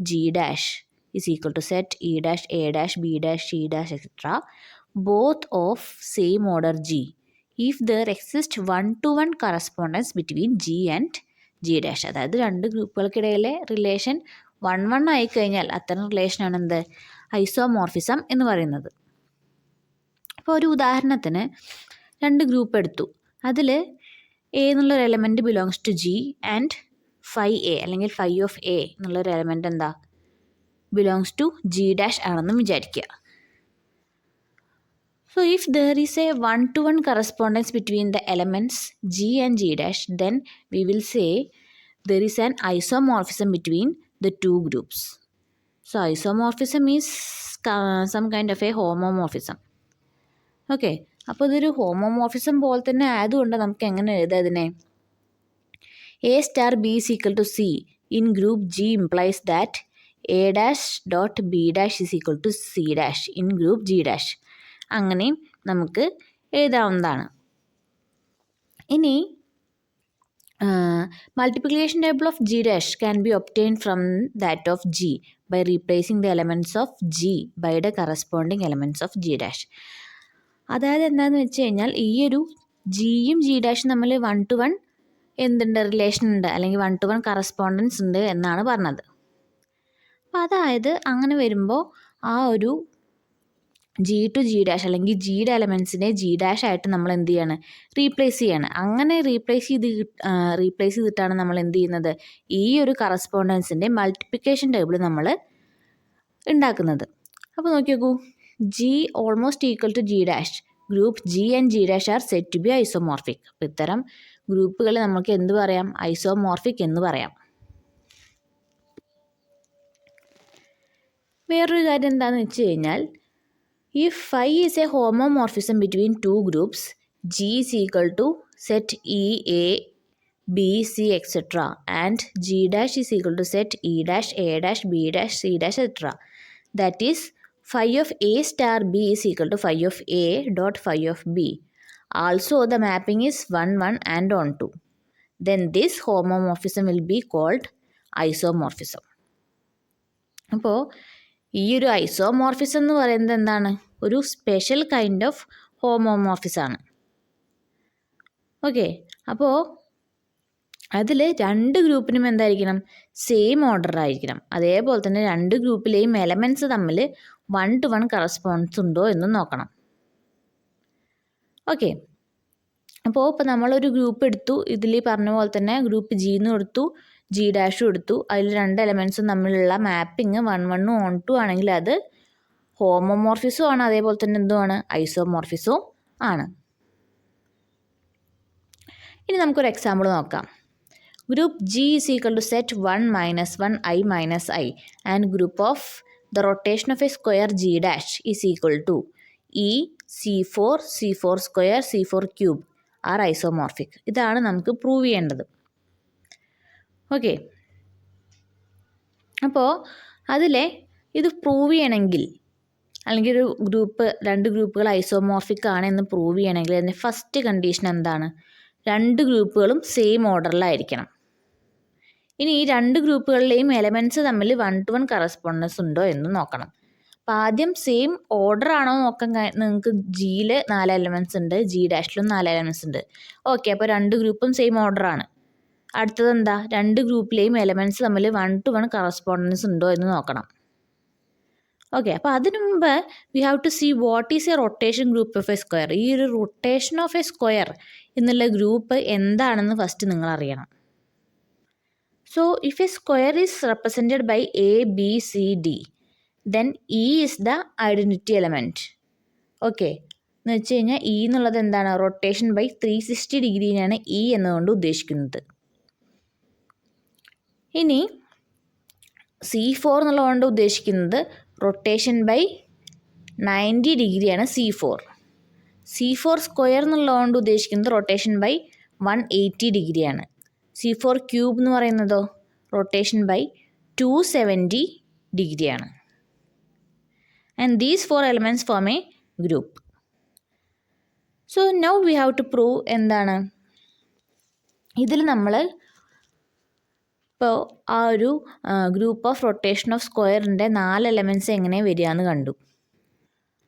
G' is equal to set E', A', B', C', etc. both of same order G if there exists 1-to-1 correspondence between G and G'. അതായത് രണ്ട് ഗ്രൂപ്പുകൾക്കിടയിലെ റിലേഷൻ 1:1 ആയിക്കഴിഞ്ഞാൽ അത്തരം റിലേഷനാണ് എന്ത്? ഐസോമോർഫിസം എന്ന് പറയുന്നത്. അപ്പോൾ ഒരു ഉദാഹരണത്തിന് രണ്ട് ഗ്രൂപ്പ് എടുത്തു. അതിൽ എ എന്നുള്ളൊരു element belongs to G and phi a അല്ലെങ്കിൽ ഫൈ ഓഫ് എ എന്നുള്ളൊരു എലമെൻറ്റ് എന്താ? ബിലോങ്സ് ടു G' ആണെന്ന് വിചാരിക്കുക. So if there is a 1-to-1 correspondence between the elements G and G', then we will say there is an isomorphism between the two groups. So isomorphism is some kind of a homomorphism. Okay, അപ്പോൾ ഇതൊരു ഹോമോമോർഫിസം പോലെ തന്നെ ആയതുകൊണ്ട് നമുക്ക് എങ്ങനെ എഴുതാം ഇതിനെ? A star B is equal to C in group G implies that A'.B' is equal to C' in group G'. അങ്ങനെയും നമുക്ക് എഴുതാവുന്നതാണ്. ഇനി multiplication table of G' can be obtained from that of G by replacing the elements of G by the corresponding elements of G'. അതായത് എന്താണെന്ന് വെച്ച് കഴിഞ്ഞാൽ ഈ ഒരു Gയും G' തമ്മിൽ 1-to-1 എന്തുണ്ട്? റിലേഷൻ ഉണ്ട്, അല്ലെങ്കിൽ 1-to-1 കറസ്പോണ്ടൻസ് ഉണ്ട് എന്നാണ് പറഞ്ഞത്. അപ്പോൾ അതായത് അങ്ങനെ വരുമ്പോൾ ആ ഒരു G to G' അല്ലെങ്കിൽ Gയുടെ എലമെൻസിനെ G' ആയിട്ട് നമ്മൾ എന്ത് ചെയ്യാണ്? റീപ്ലേസ് ചെയ്യാണ്. അങ്ങനെ റീപ്ലേസ് ചെയ്തിട്ടാണ് നമ്മൾ എന്ത് ചെയ്യുന്നത്? ഈ ഒരു കറസ്പോണ്ടൻസിൻ്റെ മൾട്ടിപ്ലിക്കേഷൻ ടേബിൾ നമ്മൾ ഉണ്ടാക്കുന്നത്. അപ്പോൾ നോക്കി നോക്കൂ, G almost equal to G'. Group G and G' are set to be isomorphic. അപ്പോൾ ഇത്തരം ഗ്രൂപ്പുകൾ നമുക്ക് എന്ത് പറയാം? ഐസോമോർഫിക് എന്ന് പറയാം. വേറൊരു കാര്യം എന്താണെന്ന് വെച്ച് കഴിഞ്ഞാൽ, if phi is a homomorphism between 2 groups G is equal to set E, A, B, C, etc. and G' is equal to set E', A', B', C', etc. That is, phi of A star B is equal to phi of A dot phi of B. Also, the mapping is 1-1 and onto. then this homomorphism will be called isomorphism. അപ്പോൾ ഈ ഒരു ഐസോമോർഫിസം എന്ന് പറയുന്നത് എന്താണ്? ഒരു സ്പെഷ്യൽ കൈൻഡ് ഓഫ് ഹോമോമോർഫിസം ആണ്. ഓക്കെ, അപ്പോൾ അതിൽ രണ്ട് ഗ്രൂപ്പിനും എന്തായിരിക്കണം? സെയിം ഓർഡർ ആയിരിക്കണം. അതേപോലെ തന്നെ രണ്ട് ഗ്രൂപ്പിലെയും എലമെൻറ്റ്സ് തമ്മിൽ 1:1 കറസ്പോണ്ടൻസ് ഉണ്ടോ എന്ന് നോക്കണം. ഓക്കെ, അപ്പോൾ നമ്മളൊരു ഗ്രൂപ്പ് എടുത്തു, ഇതിൽ പറഞ്ഞ പോലെ തന്നെ ഗ്രൂപ്പ് ജിന്ന് എടുത്തു, G' എടുത്തു, അതിൽ രണ്ട് എലമെൻറ്റ്സും തമ്മിലുള്ള മാപ്പിംഗ് 1:1 1:2 ആണെങ്കിൽ അത് ഹോമോമോർഫിസും ആണ്, അതേപോലെ തന്നെ എന്തുമാണ്? ഐസോമോർഫിസും ആണ്. ഇനി നമുക്കൊരു എക്സാമ്പിൾ നോക്കാം. Group G is equal to set 1 - 1 I - I and group of the rotation of a square G' is equal to E C4 C4 square C4 cube are isomorphic. ഇതാണ് നമുക്ക് പ്രൂവ് ചെയ്യേണ്ടത്. ഓക്കെ, അപ്പോൾ അതിലെ ഇത് പ്രൂവ് ചെയ്യണമെങ്കിൽ, അല്ലെങ്കിൽ ഒരു രണ്ട് ഗ്രൂപ്പുകൾ ഐസോമോർഫിക് ആണ് എന്ന് പ്രൂവ് ചെയ്യണമെങ്കിൽ അതിൻ്റെ ഫസ്റ്റ് കണ്ടീഷൻ എന്താണ്? രണ്ട് ഗ്രൂപ്പുകളും സെയിം ഓർഡറിലായിരിക്കണം. ഇനി ഈ രണ്ട് ഗ്രൂപ്പുകളിലെയും എലമെൻറ്റ്സ് തമ്മിൽ 1:1 കറസ്പോണ്ടൻസ് ഉണ്ടോ എന്ന് നോക്കണം. അപ്പോൾ ആദ്യം സെയിം ഓർഡർ ആണോ നോക്കാൻ. നിങ്ങൾക്ക് ജിയിൽ 4 എലമെൻറ്റ്സ് ഉണ്ട്, G' 4 എലമെൻറ്റ്സ് ഉണ്ട്. ഓക്കെ, അപ്പോൾ രണ്ട് ഗ്രൂപ്പും സെയിം ഓർഡറാണ്. അടുത്തത് എന്താ? രണ്ട് ഗ്രൂപ്പിലെയും എലമെൻറ്റ്സ് തമ്മിൽ 1:1 കറസ്പോണ്ടൻസ് ഉണ്ടോ എന്ന് നോക്കണം. ഓക്കെ, അപ്പോൾ അതിനു മുമ്പ് we have to see what is a rotation group of a square. ഈ ഒരു റൊട്ടേഷൻ ഓഫ് എ സ്ക്വയർ എന്നുള്ള ഗ്രൂപ്പ് എന്താണെന്ന് ഫസ്റ്റ് നിങ്ങൾ അറിയണം. So if a square is represented by A B C D then E is the identity element. Okay, എന്ന് വെച്ച് കഴിഞ്ഞാൽ E എന്നുള്ളത് എന്താണ്? റൊട്ടേഷൻ ബൈ 360 ഡിഗ്രീനാണ് E എന്നതുകൊണ്ട് ഉദ്ദേശിക്കുന്നത്. ഇനി C4 എന്നുള്ളതുകൊണ്ട് ഉദ്ദേശിക്കുന്നത് റൊട്ടേഷൻ ബൈ 90 ഡിഗ്രിയാണ് C4. C4 സ്ക്വയർ എന്നുള്ളതുകൊണ്ട് ഉദ്ദേശിക്കുന്നത് റൊട്ടേഷൻ ബൈ 180 ഡിഗ്രിയാണ്. C4 ക്യൂബ് എന്ന് പറയുന്നതോ റൊട്ടേഷൻ ബൈ 270 ഡിഗ്രിയാണ്. And these 4 elements form a group. So now we have to prove എന്താണ്? ഇതിൽ നമ്മൾ ഇപ്പോൾ ആ ഒരു ഗ്രൂപ്പ് ഓഫ് റൊട്ടേഷൻ ഓഫ് സ്ക്വയറിൻ്റെ 4 എലമെൻറ്റ്സ് എങ്ങനെ വരിക എന്ന് കണ്ടു.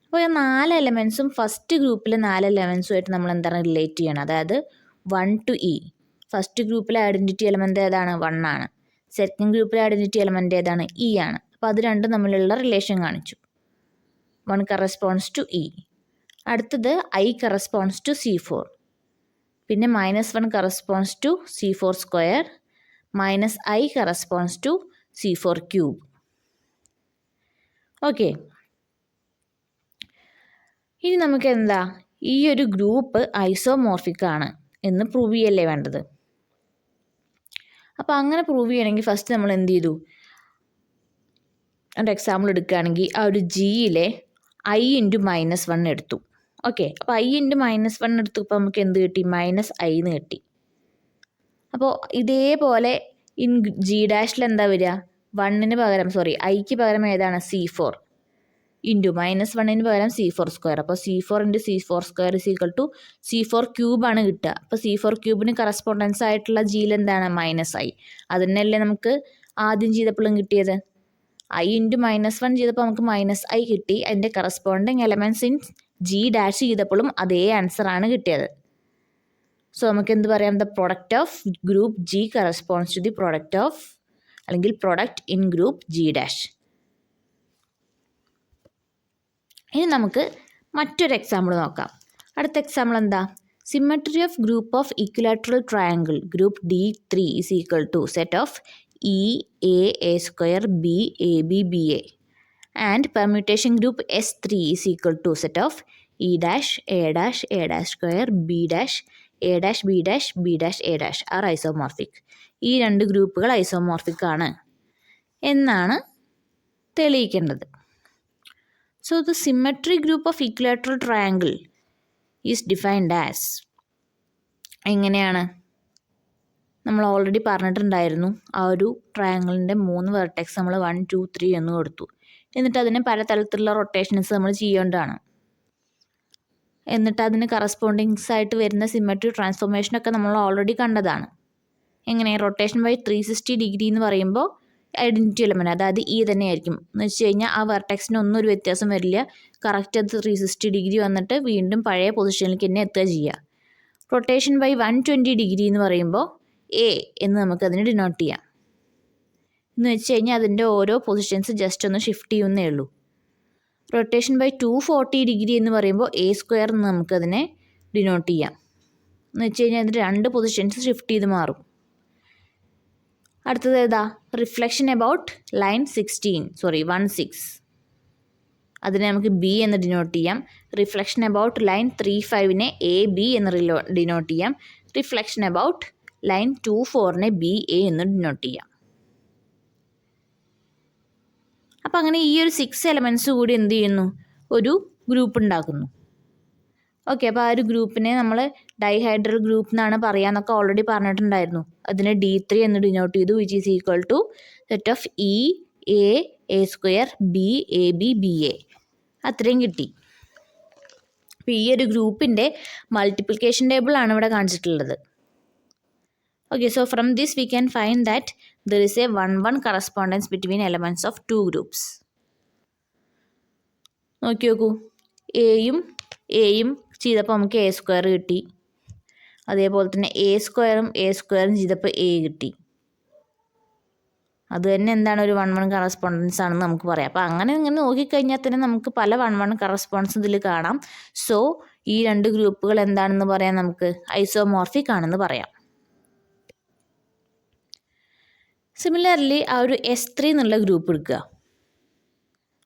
അപ്പോൾ ആ 4 എലമെൻറ്റ്സും ഫസ്റ്റ് ഗ്രൂപ്പിലെ 4 എലമെൻറ്റ്സുമായിട്ട് നമ്മൾ എന്താണ് റിലേറ്റ് ചെയ്യണം? അതായത് 1 to E. ഫസ്റ്റ് ഗ്രൂപ്പിലെ ഐഡൻറ്റിറ്റി എലമെൻറ്റ് ഏതാണ്? 1 ആണ്. സെക്കൻഡ് ഗ്രൂപ്പിലെ ഐഡൻറ്റിറ്റി എലമെൻറ്റ് ഏതാണ്? E ആണ്. അപ്പോൾ അത് രണ്ടും തമ്മിലുള്ള റിലേഷൻ കാണിച്ചു. 1 കറസ്പോണ്ട്സ് ടു E. അടുത്തത് I കറസ്പോണ്ട്സ് ടു C4. പിന്നെ -1 corresponds to C4 square, -I corresponds to C4 cube. Okay, ഇനി നമുക്ക് എന്താ? ഈ ഒരു ഗ്രൂപ്പ് ഐസോമോർഫിക് ആണ് എന്ന് പ്രൂവ് ചെയ്യല്ലേ വേണ്ടത്. അപ്പോൾ അങ്ങനെ പ്രൂവ് ചെയ്യണമെങ്കിൽ ഫസ്റ്റ് നമ്മൾ എന്ത് ചെയ്തു? ഒരു എക്സാമ്പിൾ എടുക്കുകയാണെങ്കിൽ ആ ഒരു ജിയിലെ I × -1 എടുത്തു. ഓക്കെ, അപ്പോൾ I × -1 എടുത്തപ്പോൾ നമുക്ക് എന്ത് കിട്ടി? -I എന്ന് കിട്ടി. അപ്പോൾ ഇതേപോലെ ഇൻ G' എന്താ വരിക? 1ന് പകരം Iക്ക് പകരം ഏതാണ്? C4 ഇൻറ്റു -1ന് പകരം C4 സ്ക്വയർ. അപ്പോൾ C4 × C4 square is equal to C4 ക്യൂബാണ് കിട്ടുക. അപ്പോൾ C4 ക്യൂബിന് കറസ്പോണ്ടൻസ് ആയിട്ടുള്ള ജിയിൽ എന്താണ്? -I. അതിനല്ലേ നമുക്ക് ആദ്യം ചെയ്തപ്പോഴും കിട്ടിയത്. I × -1 ചെയ്തപ്പോൾ നമുക്ക് -I കിട്ടി. അതിൻ്റെ കറസ്പോണ്ടിങ് എലമെൻറ്റ്സ് ഇൻ G' ചെയ്തപ്പോഴും അതേ ആൻസറാണ് കിട്ടിയത്. സോ നമുക്ക് എന്ത് പറയാം? The product of group G corresponds to the product of, അല്ലെങ്കിൽ പ്രൊഡക്റ്റ് ഇൻ ഗ്രൂപ്പ് G'. ഇനി നമുക്ക് മറ്റൊരു എക്സാമ്പിൾ നോക്കാം. അടുത്ത എക്സാമ്പിൾ എന്താ? Symmetry of group of equilateral triangle group D3 is equal to set of E A A square B A B B A and permutation group S3 is equal to set of E' A' square B' A' B' B' A' are isomorphic. ഈ രണ്ട് ഗ്രൂപ്പുകൾ ഐസോമോർഫിക് ആണ് എന്നാണ് തെളിയിക്കേണ്ടത്. So the symmetry group of equilateral triangle is defined as, എങ്ങനെയാണ്? നമ്മൾ ഓൾറെഡി പറഞ്ഞിട്ടുണ്ടായിരുന്നു. ആ ഒരു ട്രയാങ്കിളിൻ്റെ 3 വെർട്ടെക്സ് നമ്മൾ 1 2 3 എന്ന് കൊടുത്തു. എന്നിട്ട് അതിന് പലതരത്തിലുള്ള റൊട്ടേഷൻസ് നമ്മൾ ചെയ്യേണ്ടതാണ്. എന്നിട്ട് അതിന് കറസ്പോണ്ടിങ്സ് ആയിട്ട് വരുന്ന സിമ്മട്രി ട്രാൻസ്ഫോർമേഷനൊക്കെ നമ്മൾ ഓൾറെഡി കണ്ടതാണ്. എങ്ങനെ റൊട്ടേഷൻ ബൈ 360 ഡിഗ്രി എന്ന് പറയുമ്പോൾ ഐഡൻറ്റിറ്റി എലമെൻറ്റ്, അതായത് ഇ തന്നെ ആയിരിക്കും എന്ന് വെച്ച് കഴിഞ്ഞാൽ ആ വെർട്ടെക്സിനൊന്നും ഒരു വ്യത്യാസം വരില്ല. കറക്റ്റ് അത് 360 ഡിഗ്രി വന്നിട്ട് വീണ്ടും പഴയ പൊസിഷനിലേക്ക് തന്നെ എത്തുക ചെയ്യുക. റൊട്ടേഷൻ ബൈ 120 ഡിഗ്രി എന്ന് പറയുമ്പോൾ എ എന്ന് നമുക്കതിന് ഡിനോട്ട് ചെയ്യാം. എന്ന് വെച്ച് കഴിഞ്ഞാൽ അതിൻ്റെ ഓരോ പൊസിഷൻസ് ജസ്റ്റ് ഒന്ന് ഷിഫ്റ്റ് ചെയ്യുന്നേ ഉള്ളൂ. റൊട്ടേഷൻ ബൈ 240 ഡിഗ്രി എന്ന് പറയുമ്പോൾ എ സ്ക്വയർ എന്ന് നമുക്കതിനെ ഡിനോട്ട് ചെയ്യാം. എന്ന് വെച്ച് കഴിഞ്ഞാൽ അതിൻ്റെ 2 പൊസിഷൻസ് ഷിഫ്റ്റ് ചെയ്ത് മാറും. അടുത്തത് ഏതാ? റിഫ്ലക്ഷൻ അബൌട്ട് ലൈൻ 16 അതിനെ നമുക്ക് ബി എന്ന് ഡിനോട്ട് ചെയ്യാം. റിഫ്ലക്ഷൻ അബൌട്ട് ലൈൻ 35നെ എ ബി എന്ന് ഡിനോട്ട് ചെയ്യാം. റിഫ്ലക്ഷൻ അബൌട്ട് ലൈൻ 24നെ ബി എ എന്ന് ഡിനോട്ട് ചെയ്യാം. അപ്പം അങ്ങനെ ഈ ഒരു 6 എലമെൻറ്റ്സ് കൂടി എന്ത് ചെയ്യുന്നു? ഒരു ഗ്രൂപ്പ് ഉണ്ടാക്കുന്നു. ഓക്കെ, അപ്പോൾ ആ ഒരു ഗ്രൂപ്പിനെ നമ്മൾ ഡൈഹൈഡ്രൽ ഗ്രൂപ്പ് എന്നാണ് പറയാമെന്നൊക്കെ ഓൾറെഡി പറഞ്ഞിട്ടുണ്ടായിരുന്നു. അതിനെ D3 എന്ന് ഡിനോട്ട് ചെയ്തു, which is equal to set of e a square b a b b a. അത്രയും കിട്ടി. അപ്പോൾ ഈ ഒരു ഗ്രൂപ്പിൻ്റെ മൾട്ടിപ്ലിക്കേഷൻ ടേബിളാണ് ഇവിടെ കാണിച്ചിട്ടുള്ളത്. Okay, so from this we can find that there is a 1-1 correspondence between elements of 2 groups. നോക്കി നോക്കൂ, എയും ചെയ്തപ്പോൾ നമുക്ക് എ സ്ക്വയർ കിട്ടി. അതേപോലെ തന്നെ എ സ്ക്വയറും ചെയ്തപ്പോൾ എ കിട്ടി. അത് തന്നെ എന്താണ്? ഒരു 1-1 കറസ്പോണ്ടൻസ് ആണെന്ന് നമുക്ക് പറയാം. അപ്പോൾ അങ്ങനെ നോക്കിക്കഴിഞ്ഞാൽ തന്നെ നമുക്ക് പല 1-1 കറസ്പോണ്ടൻസ് ഇതിൽ കാണാം. സോ ഈ 2 ഗ്രൂപ്പുകൾ എന്താണെന്ന് പറയാം? നമുക്ക് ഐസോമോർഫിക് ആണെന്ന് പറയാം. സിമിലർലി ആ ഒരു S3 എന്നുള്ള ഗ്രൂപ്പ് എടുക്കുക.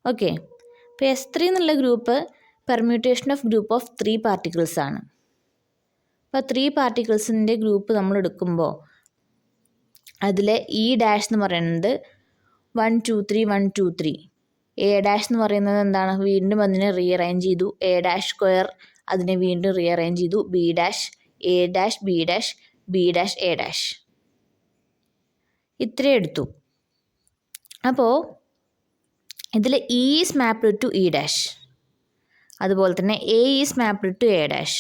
ഓക്കെ, അപ്പോൾ S3 എന്നുള്ള group permutation of group of 3 particles ആണ്. അപ്പോൾ 3 പാർട്ടിക്കിൾസിൻ്റെ ഗ്രൂപ്പ് നമ്മൾ എടുക്കുമ്പോൾ അതിൽ ഇ ഡാഷ് എന്ന് പറയുന്നത് 1 2 3 1 2 3. എ ഡാഷ് എന്ന് പറയുന്നത് എന്താണ്? വീണ്ടും അതിനെ റീഅറേഞ്ച് ചെയ്തു. എ ഡാഷ് സ്ക്വയർ അതിനെ വീണ്ടും റീഅറേഞ്ച് ചെയ്തു. B dash a dash b dash b dash a dash, ഇത്രയും എടുത്തു. അപ്പോൾ ഇതിൽ e is mapped to e dash, അതുപോലെ തന്നെ a is mapped to a dash,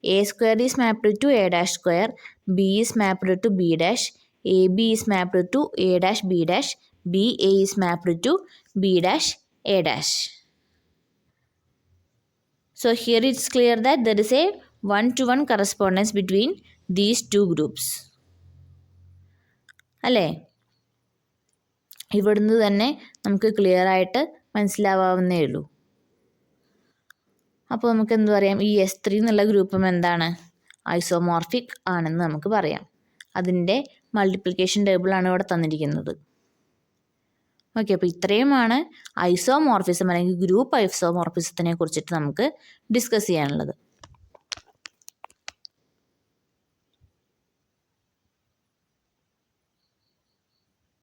a square is mapped to a dash square, b is mapped to b dash, a b is mapped to a dash b dash, b a is mapped to b dash a dash. So here it's clear that there is a 1-to-1 correspondence between these 2 groups. അല്ലേ? ഇവിടുന്ന് തന്നെ നമുക്ക് ക്ലിയർ ആയിട്ട് മനസ്സിലാവാവുന്നേ ഉള്ളൂ. അപ്പോൾ നമുക്ക് എന്ത് പറയാം? ഈ S3 എന്നുള്ള ഗ്രൂപ്പും എന്താണ്? ഐസോമോർഫിക് ആണെന്ന് നമുക്ക് പറയാം. അതിൻ്റെ മൾട്ടിപ്ലിക്കേഷൻ ടേബിളാണ് ഇവിടെ തന്നിരിക്കുന്നത്. ഓക്കെ, അപ്പോൾ ഇത്രയുമാണ് ഐസോമോർഫിസം അല്ലെങ്കിൽ ഗ്രൂപ്പ് ഐസോമോർഫിസത്തിനെ കുറിച്ചിട്ട് നമുക്ക് ഡിസ്കസ് ചെയ്യാനുള്ളത്.